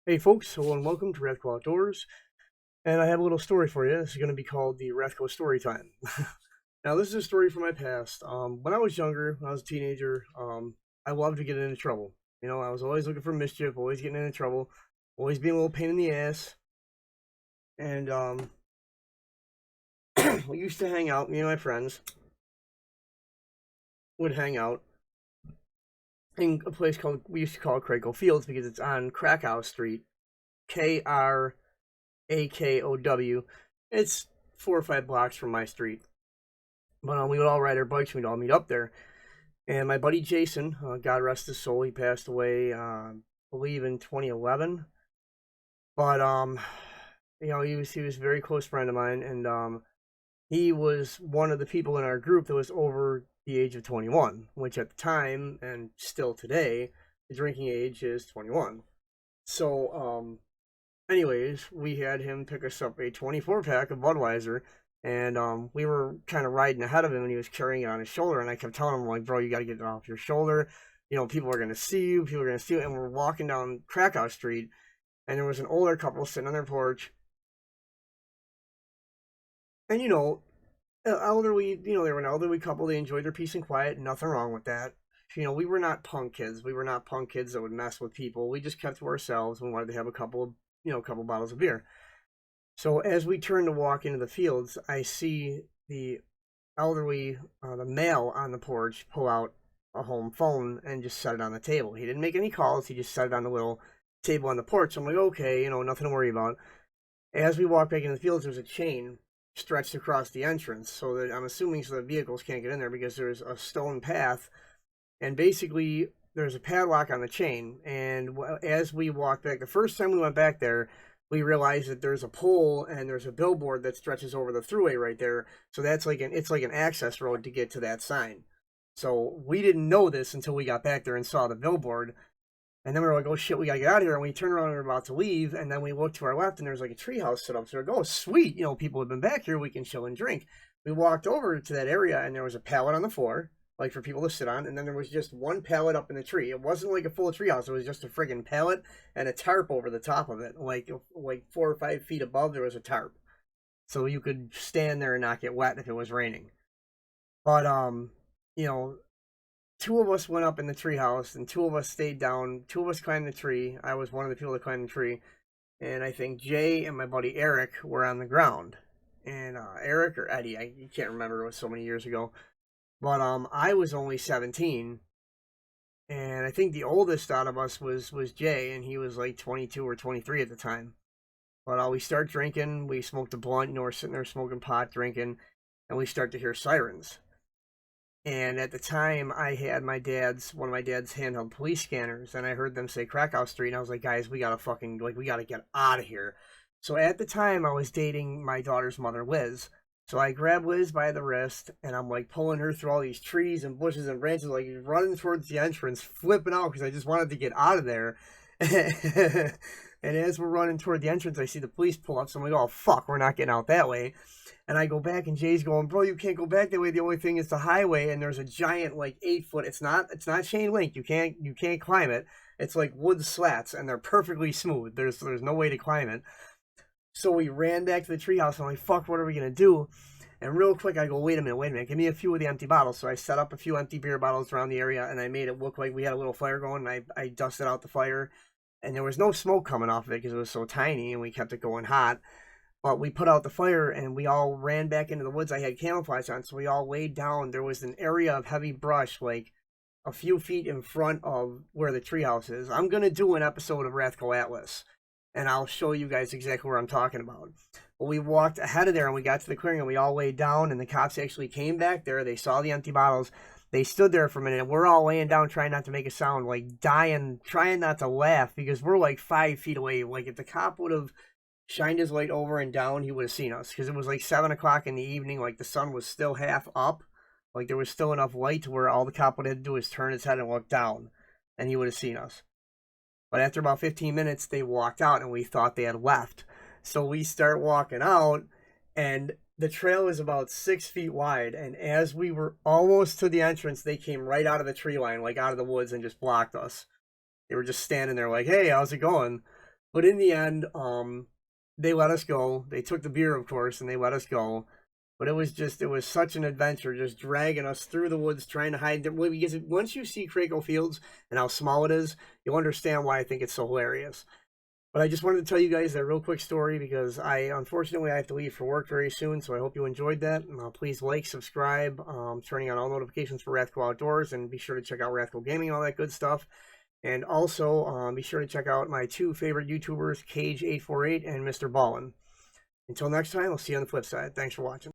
Hey folks, hello and welcome to RathCo Outdoors, and I have a little story for you. This is going to be called the RathCo Story Time. Now, this is a story from my past. When I was younger, when I was a teenager, I loved to get into trouble. You know, I was always looking for mischief, always getting into trouble, always being a little pain in the ass. And we used to hang out, me and my friends would hang out in a place called, we used to call it Krakow Fields because it's on Krakow Street, Krakow. It's 4 or 5 blocks from my street. But we would all ride our bikes. We'd all meet up there. And my buddy Jason, God rest his soul, he passed away, I believe in 2011. But he was a very close friend of mine, and he was one of the people in our group that was over the age of 21, which at the time and still today, the drinking age is 21. So, anyways, we had him pick us up a 24 pack of Budweiser, and we were kind of riding ahead of him, and he was carrying it on his shoulder. And I kept telling him, like, bro, you got to get it off your shoulder. You know, people are going to see you. People are going to see you. And we're walking down Krakow Street, and there was an older couple sitting on their porch. And, elderly, they were an elderly couple. They enjoyed their peace and quiet. Nothing wrong with that. We were not punk kids. We were not punk kids that would mess with people. We just kept to ourselves. We wanted to have a couple bottles of beer. So as we turn to walk into the fields, I see the elderly, the male on the porch, pull out a home phone and just set it on the table. He didn't make any calls. He just set it on the little table on the porch. I'm like, okay, nothing to worry about. As we walk back into the fields, there's a chain stretched across the entrance, so that I'm assuming so that vehicles can't get in there because there's a stone path, and basically there's a padlock on the chain. And as we walked back, the first time we went back there, we realized that there's a pole and there's a billboard that stretches over the thruway right there. So it's like an access road to get to that sign. So we didn't know this until we got back there and saw the billboard. And then we were like, oh shit, we gotta get out of here. And we turned around and we were about to leave. And then we looked to our left and there's like a treehouse set up. So we're like, oh sweet, people have been back here. We can chill and drink. We walked over to that area and there was a pallet on the floor, like for people to sit on. And then there was just one pallet up in the tree. It wasn't like a full treehouse. It was just a friggin' pallet and a tarp over the top of it. Like 4 or 5 feet above, there was a tarp. So you could stand there and not get wet if it was raining. But, you know, two of us went up in the treehouse and two of us stayed down. Two of us climbed the tree. I was one of the people that climbed the tree. And I think Jay and my buddy Eric were on the ground. And Eric or Eddie, I can't remember, it was so many years ago. But I was only 17, and I think the oldest out of us was Jay, and he was like 22 or 23 at the time. But we start drinking, we smoked a blunt, we're sitting there smoking pot, drinking, and we start to hear sirens. And at the time, I had one of my dad's handheld police scanners, and I heard them say Krakow Street, and I was like, guys, we gotta get out of here. So at the time, I was dating my daughter's mother, Liz. So I grabbed Liz by the wrist, and I'm like pulling her through all these trees and bushes and branches, like running towards the entrance, flipping out because I just wanted to get out of there. And as we're running toward the entrance, I see the police pull up. So I'm like, oh, fuck, we're not getting out that way. And I go back, and Jay's going, bro, you can't go back that way. The only thing is the highway, and there's a giant, like 8 foot. It's not chain link. You can't climb it. It's like wood slats, and they're perfectly smooth. There's no way to climb it. So we ran back to the treehouse. I'm like, fuck, what are we gonna do? And real quick, I go, wait a minute, give me a few of the empty bottles. So I set up a few empty beer bottles around the area, and I made it look like we had a little fire going. And I dusted out the fire, and there was no smoke coming off of it because it was so tiny, and we kept it going hot. But we put out the fire, and we all ran back into the woods. I had camouflage on, so we all laid down. There was an area of heavy brush, like a few feet in front of where the treehouse is. I'm gonna do an episode of RathCo Atlas, and I'll show you guys exactly what I'm talking about. But we walked ahead of there, and we got to the clearing, and we all laid down, and the cops actually came back there. They saw the empty bottles. They stood there for a minute, and we're all laying down, trying not to make a sound, like dying, trying not to laugh, because we're like 5 feet away. Like, if the cop would have shined his light over and down, he would have seen us, because it was like 7 o'clock in the evening. Like, the sun was still half up. Like, there was still enough light to where all the cop would have to do is turn his head and look down, and he would have seen us. But after about 15 minutes, they walked out, and we thought they had left. So we start walking out, and the trail is about 6 feet wide. And as we were almost to the entrance, they came right out of the tree line, like out of the woods, and just blocked us. They were just standing there like, hey, how's it going? But in the end, they let us go. They took the beer, of course, and they let us go. But it was such an adventure, just dragging us through the woods, trying to hide them. Because once you see Krakow Fields and how small it is, you'll understand why I think it's so hilarious. But I just wanted to tell you guys that real quick story because unfortunately, I have to leave for work very soon. So I hope you enjoyed that. Please like, subscribe, turning on all notifications for RathCo Outdoors, and be sure to check out RathCo Gaming and all that good stuff. And also, be sure to check out my two favorite YouTubers, Cage848 and Mr. Ballin. Until next time, I'll see you on the flip side. Thanks for watching.